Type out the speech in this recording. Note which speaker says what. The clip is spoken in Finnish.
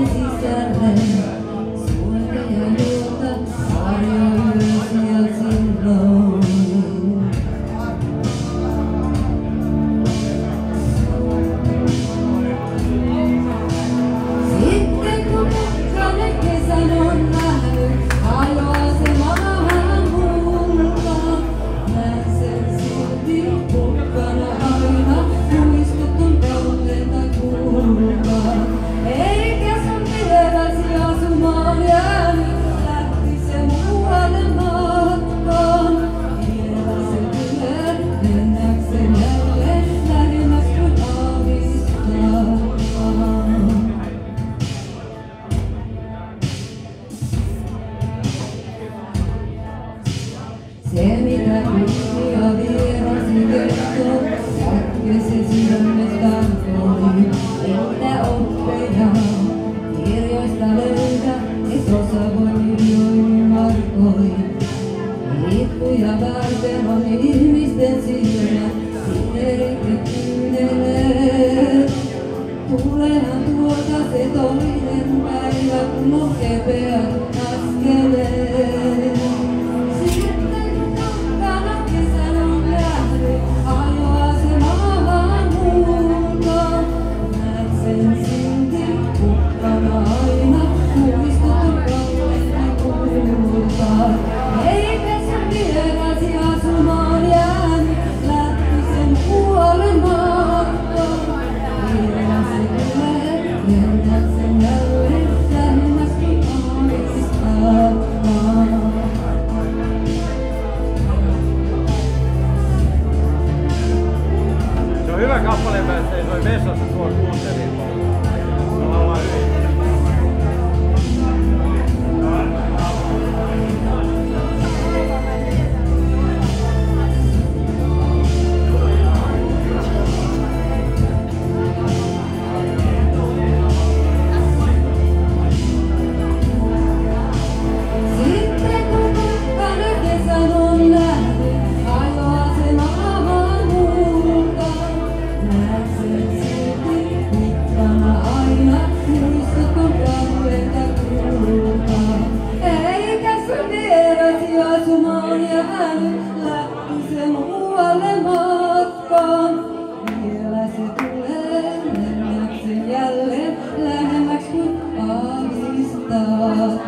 Speaker 1: sisälle. Sulkeja juota, varjoyöisiä silloin. Sitten kun mukkainen kesän on nähnyt, hajoaa se maahan multa. Näen sen silti kukkana aina, muistutun kauneita kultaa. Eikä sun vieräsi asumaan jäänyt, lähti se muualle matkaan. Vielä se tulee, mennäkseen jälleen lähemmäs kuin aavistaa. Se mitä tuttu ja vierasi kertoo, kätkesi sydämestään pois. Entä oppeja kirjoista löydä, et osa voi miljoinin markoin. Lippuja varten on ihmisten silmät, sinerit ja kyyneleet. Tuleehan tuolta se toinen päivä, kun on kepeät askeleet. Eikä sen vierasi asumaan jäänyt, lähti sen puolen matkaan. Vielä se tulee, mennäkseen jälleen lähemmäs kuin aavistaa.
Speaker 2: Se on hyvä kappale, että se ei soi vessassa tuolla kuunteliin. Se laulaa hyvin. Asumaan jäänyt, lähti se muualle matkaan. Vielä se tulee, mennäkseen jälleen lähemmäksi kuin aavistakaan.